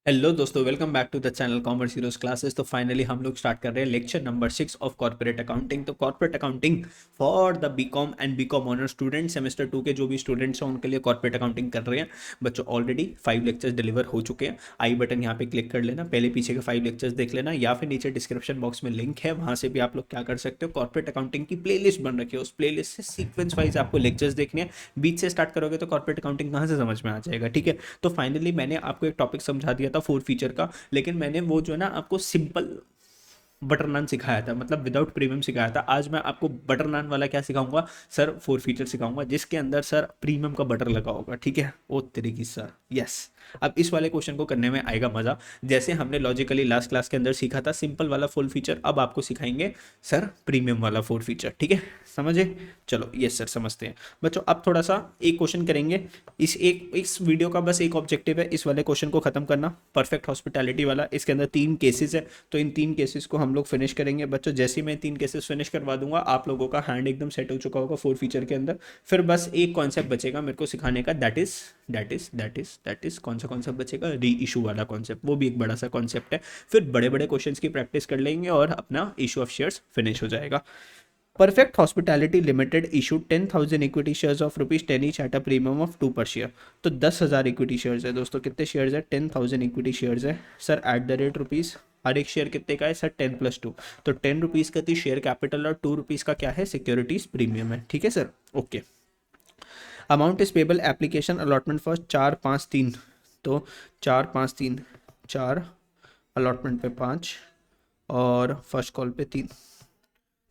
Hello दोस्तों, welcome back to the channel commerce heroes classes. तो finally हम लोग स्टार्ट कर रहे हैं lecture number 6 of corporate accounting. तो corporate accounting for the BCom and BCom honour student, semester 2 के जो भी स्टूडेंट्स हैं उनके लिए कॉर्पोरेट अकाउंटिंग कर रहे हैं। बच्चों ऑलरेडी 5 लेक्चर्स डिलीवर हो चुके हैं। आई बटन यहाँ पे क्लिक कर लेना, पहले पीछे के 5 लेक्चर्स देख लेना, या फिर नीचे डिस्क्रिप्शन बॉक्स में लिंक है, वहाँ से भी आप लोग क्या कर सकते हो, कॉर्पोरेट अकाउंटिंग की प्लेलिस्ट बन रखी है, उस प्लेलिस्ट से सीक्वेंस वाइज आपको लेक्चर्स देखने हैं। बीच से स्टार्ट करोगे तो कॉर्पोरेट अकाउंटिंग कहाँ से समझ में आ जाएगा। ठीक है, तो फाइनली मैंने आपको एक टॉपिक समझा दिया था 4 फीचर का, लेकिन मैंने वो जो है ना आपको सिंपल बटर नान सिखाया था, मतलब विदाउट प्रीमियम सिखाया था। आज मैं आपको बटर नान वाला क्या सिखाऊंगा सर, 4 फीचर सिखाऊंगा जिसके अंदर सर प्रीमियम का बटर लगा होगा। ठीक है, ओ तरीकी सर, यस। अब इस वाले क्वेश्चन को करने में आएगा मजा। जैसे हमने लॉजिकली लास्ट क्लास के अंदर सीखा था सिंपल वाला 4 फीचर, अब आपको सिखाएंगे सर प्रीमियम वाला 4 फीचर। ठीक है, समझे? चलो यस सर, समझते हैं बच्चों। अब थोड़ा सा एक क्वेश्चन करेंगे। इस वीडियो का बस एक ऑब्जेक्टिव है, इस वाले क्वेश्चन को खत्म करना, परफेक्ट हॉस्पिटैलिटी वाला। इसके अंदर 3 केसेस है, तो इन 3 केसेस को हम लोग फिनिश करेंगे बच्चों। जैसे ही मैं 3 केसेस फिनिश करवा दूंगा, आप लोगों का हैंड एकदम सेट हो चुका होगा 4 फीचर के अंदर। फिर बस एक कॉन्सेप्ट बचेगा मेरे को सिखाने का, दैट इज कौन सा कॉन्सेप्ट बचेगा, री इशू वाला कॉन्सेप्ट। वो भी एक बड़ा सा कॉन्सेप्ट है। फिर बड़े बड़े क्वेश्चंस की प्रैक्टिस कर लेंगे और अपना इशू ऑफ शेयर्स फिनिश हो जाएगा। Perfect Hospitality Limited issued 10,000 equity shares of rupees 10 each at a premium of 2 per share। तो 10,000 इक्विटी शेयर्स है दोस्तों। कितने शेयर्स है? 10,000 इक्विटी शेयर्स है sir. At the rate rupees, हर एक शेयर कितने का है सर? 10+2। तो 10 रुपीज़ का थी शेयर कैपिटल और 2 रुपीज़ का क्या है? सिक्योरिटीज प्रीमियम है। ठीक है sir, okay. Amount is payable application allotment for 4-5-3। तो 4-5-3, 4 अलॉटमेंट पे 5 और फर्स्ट कॉल पे 3।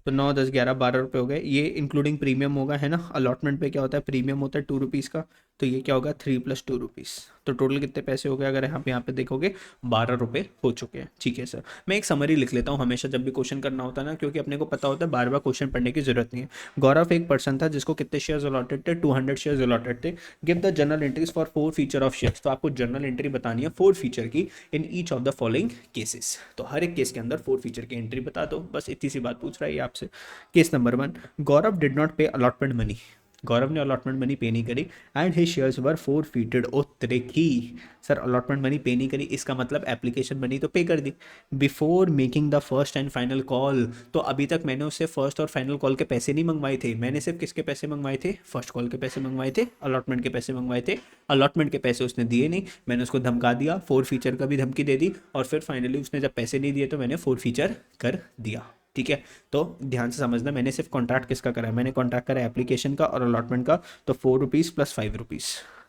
तो 9, 10, 11, 12 रुपये हो गए। ये इंक्लूडिंग प्रीमियम होगा, है ना। अलॉटमेंट पे क्या होता है? प्रीमियम होता है 2 रुपीज़ का। तो ये क्या होगा? 3+2 रुपीज़। तो टोटल कितने पैसे हो गए अगर यहाँ पे देखोगे? 12 रुपये हो चुके हैं। ठीक है सर, मैं एक समरी लिख लेता हूँ हमेशा जब भी क्वेश्चन करना होता है ना, क्योंकि अपने को पता होता है बार बार क्वेश्चन पढ़ने की जरूरत नहीं है। गौरव एक पर्सन था जिसको कितने शेयर्स अलॉटेड थे? 200 शेयर्स अलॉटेड थे। Give the journal entries for 4 feature of shares. तो आपको जर्नल एंट्री बतानी है 4 फीचर की in each of the following cases. तो हर एक केस के अंदर 4 फीचर की एंट्री बता दो, बस इतनी सी बात पूछ रहा है आपसे। Case number 1, Gaurav did not pay allotment money. Gaurav ने अलॉटमेंट मनी पे नहीं करी and his shares were forfeited. ओ तरीकी सर, अलॉटमेंट मनी पे नहीं करी इसका मतलब एप्लीकेशन मनी तो पे कर दी before making the first and final call. तो अभी तक मैंने उससे फर्स्ट और फाइनल कॉल के पैसे नहीं मंगवाए थे, मैंने सिर्फ किसके पैसे मंगवाए थे? फर्स्ट कॉल के पैसे मंगवाए थे, अलॉटमेंट के पैसे मंगवाए थे। अलॉटमेंट के पैसे उसने दिए नहीं, मैंने उसको धमका दिया, 4 फीचर का भी धमकी दे दी, और फिर फाइनली उसने जब पैसे नहीं दिए तो मैंने 4 फीचर कर दिया। ठीक है, तो ध्यान से समझना, मैंने सिर्फ कॉन्ट्रैक्ट किसका करा है? मैंने कॉन्ट्रैक्ट करा एप्लीकेशन का और अलॉटमेंट का। तो 4 रुपीज़ प्लस 5 रुपीज़।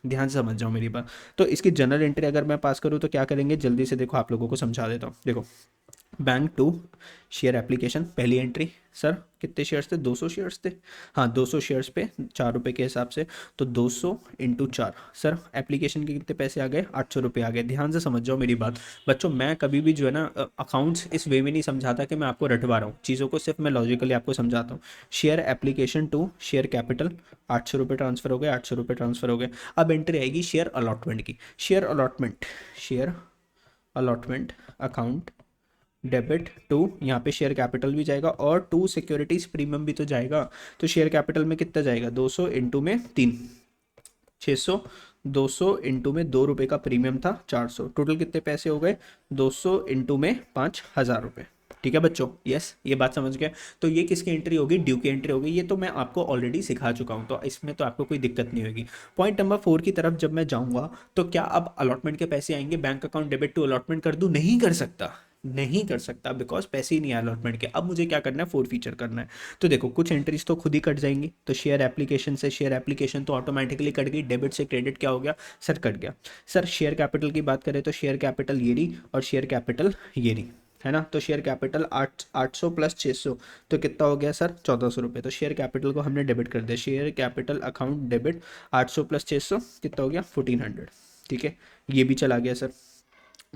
ध्यान से समझ जाओ मेरी बात। तो इसकी जनरल एंट्री अगर मैं पास करूँ तो क्या करेंगे, जल्दी से देखो, आप लोगों को समझा देता हूँ। देखो, बैंक टू शेयर एप्लीकेशन, पहली एंट्री सर कितने शेयर्स थे? 200 शेयर्स थे। हाँ, 200 शेयर्स पे 4 रुपये के हिसाब से, तो 200 इंटू 4। सर एप्लीकेशन के कितने पैसे आ गए? 800 रुपये आ गए। ध्यान से समझ जाओ मेरी बात बच्चों। मैं कभी भी जो है ना अकाउंट्स इस वे में नहीं समझाता कि मैं आपको रटवा रहा हूँ चीज़ों को, सिर्फ मैं लॉजिकली आपको समझाता हूँ। Share application to share capital, 800 रुपये ट्रांसफर हो गए, 800 रुपये ट्रांसफर हो गए। अब एंट्री आएगी शेयर अलॉटमेंट की। Share allotment account debit to, यहाँ पे शेयर कैपिटल भी जाएगा और टू सिक्योरिटीज प्रीमियम भी तो जाएगा। तो शेयर कैपिटल में कितना जाएगा? 200 इंटू में 3, 600। 200 इंटू में 2 रुपये का प्रीमियम था, 400। टोटल कितने पैसे हो गए? 200 इंटू में 5,000 रुपये। ठीक है बच्चों, यस, ये बात समझ गए। तो ये किसकी एंट्री होगी? ड्यू की एंट्री होगी। ये तो मैं आपको ऑलरेडी सिखा चुका हूँ, तो इसमें तो आपको कोई दिक्कत नहीं होगी। पॉइंट नंबर 4 की तरफ जब मैं जाऊँगा तो क्या अब अलॉटमेंट के पैसे आएंगे? Bank account debit to allotment कर दूँ? नहीं कर सकता, नहीं कर सकता, बिकॉज पैसे ही नहीं आए अलॉटमेंट के। अब मुझे क्या करना है? 4 फीचर करना है। तो देखो, कुछ एंट्रीज तो खुद ही कट जाएंगी। तो शेयर एप्लीकेशन से शेयर एप्लीकेशन तो ऑटोमेटिकली कट गई, डेबिट से क्रेडिट क्या हो गया सर? कट गया। सर शेयर कैपिटल की बात करें तो शेयर कैपिटल ये रही और शेयर कैपिटल ये रही, है ना। तो शेयर कैपिटल 800 प्लस 600, तो कितना हो गया सर? 1400 रुपये। तो शेयर कैपिटल को हमने डेबिट कर दिया। Share capital account debit 800 plus 600 कितना हो गया? 1400। ठीक है, ये भी चला गया सर।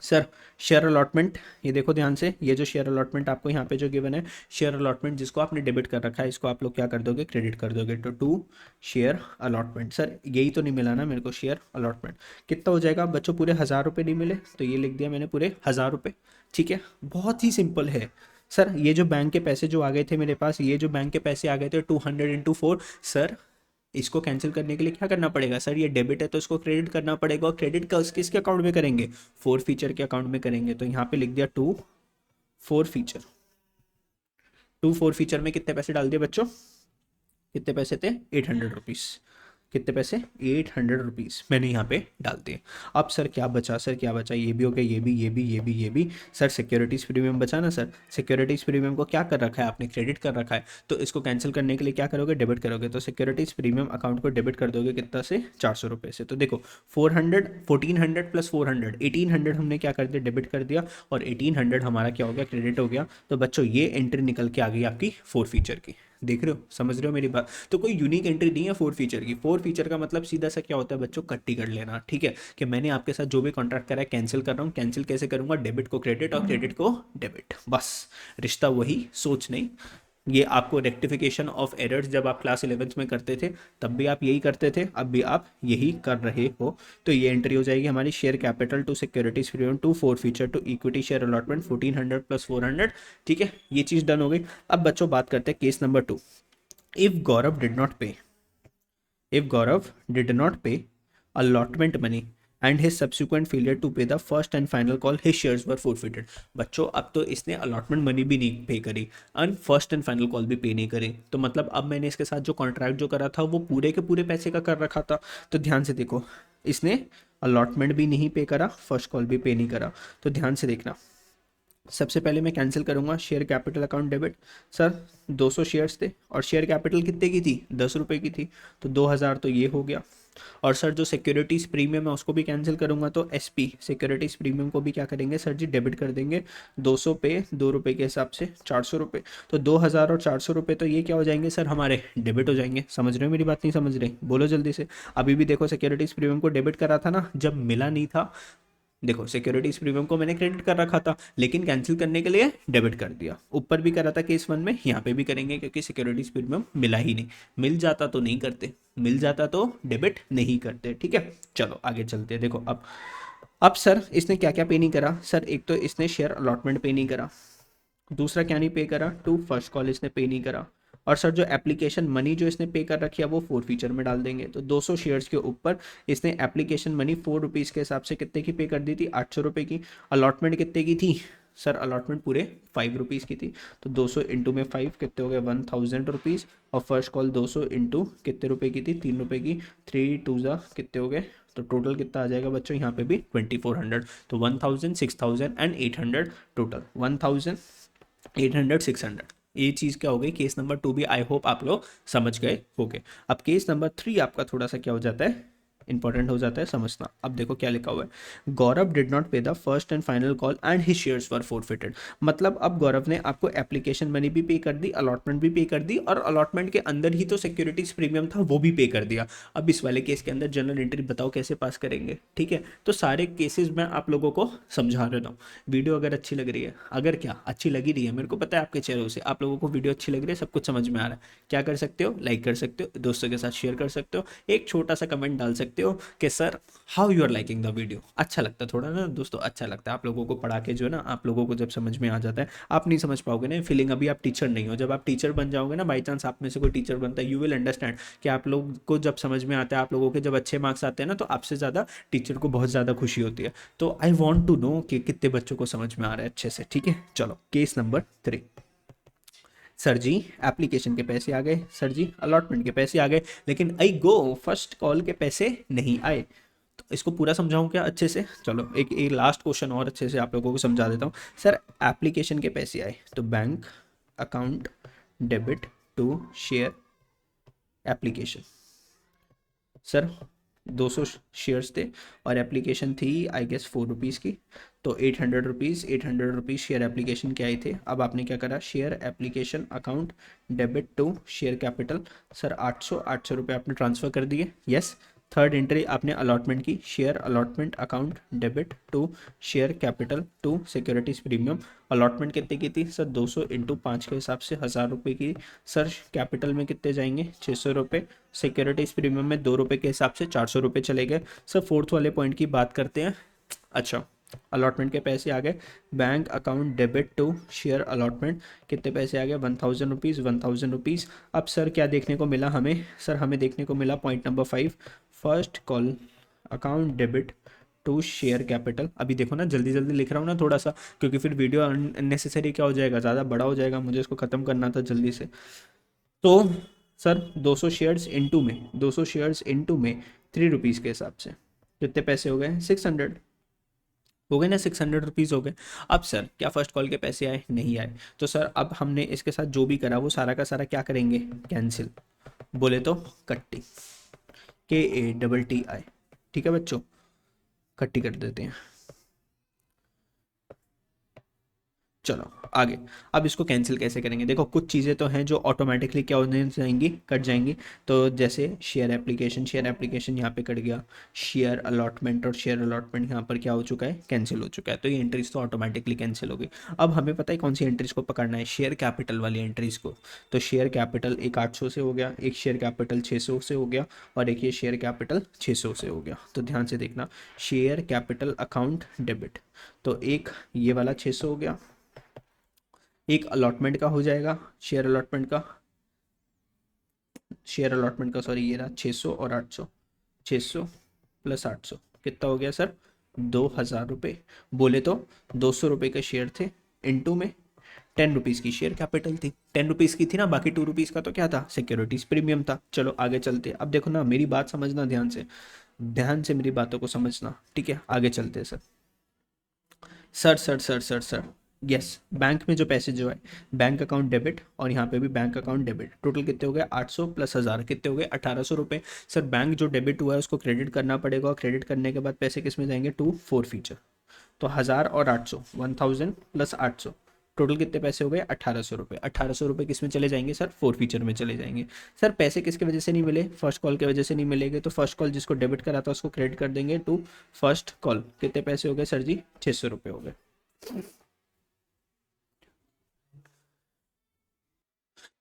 सर शेयर अलॉटमेंट, ये देखो ध्यान से, ये जो शेयर अलॉटमेंट आपको यहाँ पे जो गिवन है, शेयर अलॉटमेंट जिसको आपने डेबिट कर रखा है, इसको आप लोग क्या कर दोगे? क्रेडिट कर दोगे। तो टू शेयर अलॉटमेंट, सर यही तो नहीं मिला ना मेरे को, शेयर अलॉटमेंट कितना हो जाएगा बच्चों? पूरे 1000 रुपये नहीं मिले, तो ये लिख दिया मैंने पूरे 1000 रुपये। ठीक है, बहुत ही सिंपल है सर। ये जो बैंक के पैसे जो आ गए थे मेरे पास, ये जो बैंक के पैसे आ गए थे 200 इंटू 4 सर, इसको कैंसिल करने के लिए क्या करना पड़ेगा सर, ये डेबिट है तो इसको क्रेडिट करना पड़ेगा, और क्रेडिट का किसके अकाउंट में करेंगे, फोर फीचर के अकाउंट में करेंगे। तो यहाँ पे लिख दिया to forfeiture. To forfeiture में कितने पैसे डाल दिए बच्चों, कितने पैसे थे, 800 रुपीज़। कितने पैसे, 800 रुपीज़ मैंने यहाँ पे डाल दिए। अब सर क्या बचा, सर क्या बचा, ये भी हो गया, ये भी, ये भी, ये भी, ये भी। सर सिक्योरिटीज़ प्रीमियम बचा ना सर, सिक्योरिटीज़ प्रीमियम को क्या कर रखा है आपने, क्रेडिट कर रखा है, तो इसको कैंसिल करने के लिए क्या करोगे, डेबिट करोगे। तो सिक्योरिटीज़ प्रीमियम अकाउंट को डेबिट कर दोगे कितना से, 400 रुपये से। तो देखो 400, 1400 प्लस 400, 1800 हमने क्या कर दिया, डेबिट कर दिया, और 1800 हमारा क्या हो गया, क्रेडिट हो गया। तो बच्चों ये एंट्री निकल के आ गई आपकी फोर फीचर की। देख रहे हो, समझ रहे हो मेरी बात। तो कोई यूनिक एंट्री नहीं है फोर फीचर की। फोर फीचर का मतलब सीधा सा क्या होता है बच्चों, कट्टी कर लेना, ठीक है, कि मैंने आपके साथ जो भी कॉन्ट्रैक्ट करा है कैंसिल कर रहा हूँ। कैंसिल कैसे करूंगा, डेबिट को क्रेडिट और क्रेडिट को डेबिट, बस रिश्ता वही, सोच नहीं। ये आपको रेक्टिफिकेशन ऑफ एरर्स जब आप क्लास 11th में करते थे तब भी आप यही करते थे, अब भी आप यही कर रहे हो। तो ये एंट्री हो जाएगी हमारी, share capital to securities premium to forfeiture to equity share allotment 1400 plus 400। ठीक है, ये चीज़ डन हो गई। अब बच्चों बात करते हैं case number 2। If Gaurav did not pay, if Gaurav did not pay allotment money and his subsequent failure to pay the first and final call, his shares were forfeited। बच्चों अब तो इसने अलॉटमेंट मनी भी नहीं पे करी and first and final call भी पे नहीं करी, तो मतलब अब मैंने इसके साथ जो कॉन्ट्रैक्ट जो करा था वो पूरे के पूरे पैसे का कर रखा था। तो ध्यान से देखो, इसने अलॉटमेंट भी नहीं पे करा, फर्स्ट कॉल भी पे नहीं करा। तो ध्यान से देखना, सबसे पहले मैं कैंसिल करूंगा share capital account debit. Sir 200 shares थे और शेयर कैपिटल कितने की थी, 10 रुपये की थी, तो 2000 तो ये हो गया। और सर जो सिक्योरिटीज़ प्रीमियम है उसको भी कैंसिल करूंगा, तो एसपी सिक्योरिटीज़ प्रीमियम को भी क्या करेंगे सर जी, डेबिट कर देंगे। 200 पे 2 रुपये के हिसाब से 400 रुपये, तो 2000 और 400 रुपये तो ये क्या हो जाएंगे सर, हमारे डेबिट हो जाएंगे। समझ रहे हो मेरी बात, नहीं समझ रहे, बोलो जल्दी से। अभी भी देखो सिक्योरिटीज़ प्रीमियम को डेबिट करा था ना जब मिला नहीं था, देखो सिक्योरिटीज प्रीमियम को मैंने क्रेडिट कर रखा था लेकिन कैंसिल करने के लिए डेबिट कर दिया। ऊपर भी करा था केस 1 में, यहाँ पे भी करेंगे क्योंकि सिक्योरिटीज प्रीमियम मिला ही नहीं। मिल जाता तो नहीं करते, मिल जाता तो डेबिट नहीं करते। ठीक है, चलो आगे चलते हैं। देखो अब सर इसने क्या क्या पे नहीं करा सर, एक तो इसने शेयर अलॉटमेंट पे नहीं करा, दूसरा क्या नहीं पे करा, टू फर्स्ट कॉल इसने पे नहीं करा, और सर जो एप्लीकेशन मनी जो इसने पे कर रखी है वो फोर फीचर में डाल देंगे। तो 200 शेयर्स के ऊपर इसने एप्लीकेशन मनी 4 रुपीज़ के हिसाब से कितने की पे कर दी थी, 800 रुपये की। अलॉटमेंट कितने की थी सर, अलॉटमेंट पूरे 5 रुपीज़ की थी। तो 200 इंटू में 5 कितने हो गए, 1000 रुपीज़। और फर्स्ट कॉल 200 इंटू कितने रुपए की थी, 3 रुपये की। 3 2 कितने हो गए, तो टोटल कितना आ जाएगा बच्चों यहाँ पे भी 2400। तो 1000, 6000 एंड 800, टोटल 1800, 600। ये चीज़ क्या हो गई, केस नंबर 2 भी आई होप आप लोग समझ गए होंगे। अब केस नंबर 3 आपका थोड़ा सा क्या हो जाता है, इंपॉर्टेंट हो जाता है समझना। अब देखो क्या लिखा हुआ है, गौरव डिड नॉट पे the first and final call and his shares were forfeited. मतलब अब गौरव ने आपको एप्लीकेशन मनी भी पे कर दी, अलॉटमेंट भी पे कर दी, और अलॉटमेंट के अंदर ही तो सिक्योरिटीज प्रीमियम था वो भी पे कर दिया। अब इस वाले केस के अंदर जनरल एंट्री बताओ कैसे पास करेंगे। ठीक है, तो सारे केसेस मैं आप लोगों को समझा रहा हूँ। वीडियो अगर अच्छी लग रही है, अगर क्या अच्छी लगी रही है, मेरे को पता है आपके चेहरों से आप लोगों को वीडियो अच्छी लग रही है, सब कुछ समझ में आ रहा है, क्या कर सकते हो, लाइक कर सकते हो, दोस्तों के साथ शेयर कर सकते हो, एक छोटा सा कमेंट डाल सकते हो कि sir how you are liking the video. अच्छा लगता है थोड़ा ना दोस्तों, अच्छा लगता है आप लोगों को पढ़ा के, जो है ना आप लोगों को जब समझ में आ जाता है। आप नहीं समझ पाओगे ना फीलिंग, अभी आप टीचर नहीं हो, जब आप टीचर बन जाओगे ना, बाई चांस आप में से कोई टीचर बनता है, यू विल अंडरस्टैंड कि आप लोग को जब समझ में आता है, आप लोगों के जब अच्छे मार्क्स आते हैं ना, तो आपसे ज़्यादा टीचर को बहुत ज़्यादा खुशी होती है। तो आई वॉन्ट टू नो कि कितने बच्चों को समझ में आ रहा है अच्छे से। ठीक है, चलो केस नंबर 3। सर जी एप्लीकेशन के पैसे आ गए, सर जी अलॉटमेंट के पैसे आ गए, लेकिन आई गो फर्स्ट कॉल के पैसे नहीं आए। तो इसको पूरा समझाऊं क्या अच्छे से, चलो एक लास्ट क्वेश्चन और अच्छे से आप लोगों को समझा देता हूँ। सर एप्लीकेशन के पैसे आए तो bank account debit to share application. Sir 200 shares थे और एप्लीकेशन थी आई गेस 4 रुपीज़ की, तो 800 रुपीज़, 800 रुपीज़ शेयर एप्लीकेशन के आए थे। अब आपने क्या करा, share application account debit to share capital. Sir 800 रुपये आपने ट्रांसफ़र कर दिए, यस। थर्ड एंट्री आपने अलॉटमेंट की, share allotment account debit to share capital to securities premium. Allotment कितने की थी सर, 200 इंटू 5 के हिसाब से 1000 रुपये की। सर कैपिटल में कितने जाएंगे, 600 रुपये। सिक्योरिटीज प्रीमियम में 2 रुपये के हिसाब से 400 रुपये चले गए। सर फोर्थ वाले पॉइंट की बात करते हैं। अच्छा अलॉटमेंट के पैसे आ गए, bank account debit to share allotment, कितने पैसे आ गए 1000 रुपीज़ 1000 रुपीज़। अब सर क्या देखने को मिला हमें, सर हमें देखने को मिला point number 5, first call account debit to share capital. अभी देखो ना जल्दी जल्दी लिख रहा हूँ ना थोड़ा सा, क्योंकि फिर वीडियो अननेसेसरी क्या हो जाएगा, ज़्यादा बड़ा हो जाएगा, मुझे इसको ख़त्म करना था जल्दी से। तो सर 200 शेयर्स इनटू में, 200 शेयर्स इनटू में 3 रुपीज़ के हिसाब से कितने पैसे हो गए 600 हो गए ना, 600 रुपीज़ हो गए। अब सर क्या फर्स्ट कॉल के पैसे आए, नहीं आए। तो सर अब हमने इसके साथ जो भी करा वो सारा का सारा क्या करेंगे, कैंसिल, बोले तो कट्टी, KATTI। ठीक है बच्चों, कट्टी कर देते हैं। चलो आगे, अब इसको कैंसिल कैसे करेंगे, देखो कुछ चीज़ें तो हैं जो ऑटोमेटिकली क्या होने जाएंगी, कट जाएंगी। तो जैसे शेयर एप्लीकेशन, शेयर एप्लीकेशन यहाँ पे कट गया, शेयर अलॉटमेंट और शेयर अलॉटमेंट यहाँ पर क्या हो चुका है, कैंसिल हो चुका है। तो ये एंट्रीज तो ऑटोमेटिकली कैंसिल हो गई। अब हमें पता है कौन सी एंट्रीज को पकड़ना है, शेयर कैपिटल वाली एंट्रीज को। तो शेयर कैपिटल एक 800 से हो गया, एक शेयर कैपिटल 600 से हो गया, और एक ये शेयर कैपिटल 600 से हो गया। तो ध्यान से देखना, शेयर कैपिटल अकाउंट डेबिट, तो एक ये वाला 600 हो गया, एक अलॉटमेंट का हो जाएगा, शेयर अलॉटमेंट का, शेयर अलॉटमेंट का सॉरी ये रहा 600 और 800, 600 प्लस 800 कितना हो गया सर 2000 रुपये। बोले तो 200 रुपये के शेयर थे, इनटू में 10 रुपीज़ की शेयर कैपिटल थी, 10 रुपीज़ की थी ना, बाकी 2 रुपीज़ का तो क्या था, सिक्योरिटीज प्रीमियम था। चलो आगे चलते, अब देखो ना मेरी बात समझना ध्यान से, ध्यान से मेरी बातों को समझना, ठीक है आगे चलते हैं। सर यस, बैंक में जो पैसे जो है, बैंक अकाउंट डेबिट और यहाँ पे भी बैंक अकाउंट डेबिट, टोटल कितने हो गए 800 प्लस 1000 कितने हो गए 1800 रुपये। सर बैंक जो डेबिट हुआ है उसको क्रेडिट करना पड़ेगा, और क्रेडिट करने के बाद पैसे किस में जाएंगे, टू फोर फीचर। तो 1000 और 800, 1000 प्लस 800, टोटल कितने पैसे हो गए 1800 रुपये। 1800 रुपये किस में चले जाएंगे सर, फोर फीचर में चले जाएंगे। सर पैसे किसकी वजह से नहीं मिले, फर्स्ट कॉल की वजह से नहीं मिलेंगे। तो फर्स्ट कॉल जिसको डेबिट करा था उसको क्रेडिट कर देंगे टू फर्स्ट कॉल, कितने पैसे हो गए सर जी 600 रुपये हो गए।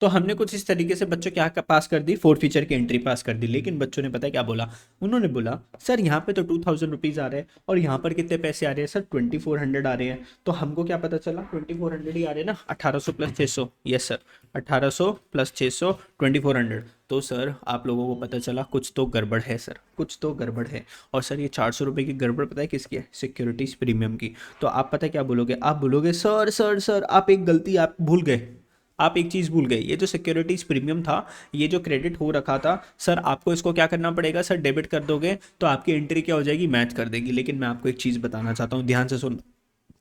तो हमने कुछ इस तरीके से बच्चों क्या पास कर दी, फोर फीचर की एंट्री पास कर दी। लेकिन बच्चों ने पता है क्या बोला, उन्होंने बोला सर यहाँ पे तो 2000 रुपीज़ आ रहे हैं, और यहाँ पर कितने पैसे आ रहे हैं सर 2400 आ रहे हैं। तो हमको क्या पता चला 2400 ही आ रहे हैं ना, 1800 प्लस 600, यस सर 1800 प्लस 600 2400। तो सर आप लोगों को पता चला कुछ तो गड़बड़ है सर, कुछ तो गड़बड़ है। और सर ये 400 रुपये की गड़बड़ पता है किसकी है, सिक्योरिटीज प्रीमियम की। तो आप पता है क्या बोलोगे, आप बोलोगे सर आप एक गलती आप भूल गए, आप एक चीज़ भूल गए, ये जो सिक्योरिटीज प्रीमियम था, ये जो क्रेडिट हो रखा था सर, आपको इसको क्या करना पड़ेगा सर, डेबिट कर दोगे तो आपकी एंट्री क्या हो जाएगी, मैच कर देगी। लेकिन मैं आपको एक चीज़ बताना चाहता हूँ, ध्यान से सुन,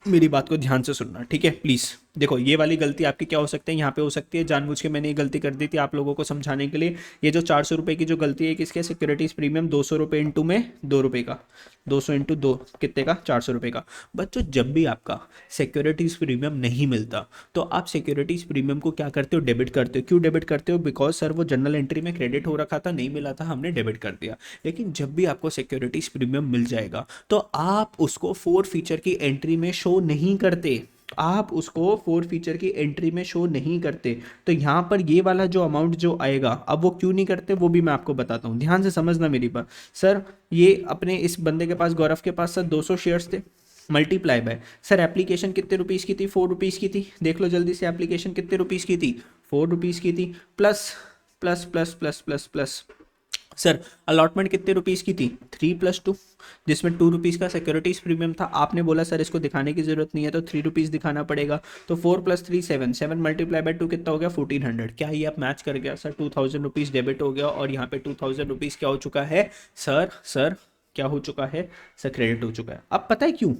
मेरी बात को ध्यान से सुनना, ठीक है प्लीज़। देखो ये वाली गलती आपकी क्या हो सकती है, यहाँ पे हो सकती है, जानबूझ के मैंने ये गलती कर दी थी आप लोगों को समझाने के लिए। ये जो 400 रुपये की जो गलती है किसके, सिक्योरिटीज प्रीमियम 200 रुपये इंटू में 2 रुपये का, 200 इंटू दो कितने का 400 रुपये का। बच्चों जब भी आपका सिक्योरिटीज प्रीमियम नहीं मिलता तो आप सिक्योरिटीज प्रीमियम को क्या करते हो, डेबिट करते हो। क्यों डेबिट करते हो, बिकॉज सर वो जनरल एंट्री में क्रेडिट हो रखा था, नहीं मिला था, हमने डेबिट कर दिया। लेकिन जब भी आपको सिक्योरिटीज प्रीमियम मिल जाएगा तो आप उसको फोर फीचर की एंट्री में शो नहीं करते, आप उसको फोर फीचर की एंट्री में शो नहीं करते। तो यहाँ पर ये वाला जो अमाउंट जो आएगा, अब वो क्यों नहीं करते वो भी मैं आपको बताता हूँ, ध्यान से समझना मेरी बात। सर ये अपने इस बंदे के पास, गौरव के पास सर 200 शेयर्स थे, मल्टीप्लाई बाय सर एप्लीकेशन कितने रुपीज़ की थी, 4 रुपीज़ की थी, देख लो जल्दी से एप्लीकेशन कितने रुपीज़ की थी, 4 रुपीज़ की थी, plus plus plus plus plus plus sir allotment कितने रुपीज़ की थी, 3+2, जिसमें 2 रुपीज़ का सिक्योरिटीज प्रीमियम था। आपने बोला सर इसको दिखाने की जरूरत नहीं है, तो 3 रुपीज़ दिखाना पड़ेगा। तो 4+3 7, 7 × 2 कितना हो गया 1400। क्या ये आप मैच कर गया सर, 2000 रुपीज़ डेबिट हो गया, और यहाँ पे 2000 रुपीज़ क्या हो चुका है सर क्या हो चुका है सर, क्रेडिट हो चुका है। अब पता है क्यों,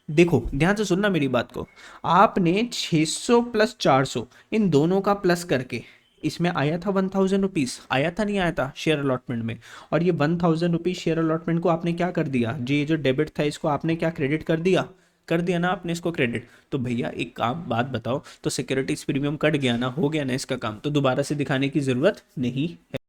देखो ध्यान से सुनना मेरी बात को, आपने 600 प्लस 400 इन दोनों का प्लस करके, इसमें आया था 1000 रुपीज़, आया था नहीं आया था शेयर अलॉटमेंट में, और ये 1000 रुपीज़ शेयर अलॉटमेंट को आपने क्या कर दिया, जी ये जो डेबिट था इसको आपने क्या क्रेडिट कर दिया ना आपने इसको क्रेडिट। तो भैया एक काम बात बताओ, तो सिक्योरिटीज प्रीमियम कट गया ना, हो गया ना इसका काम, तो दोबारा से दिखाने की ज़रूरत नहीं है।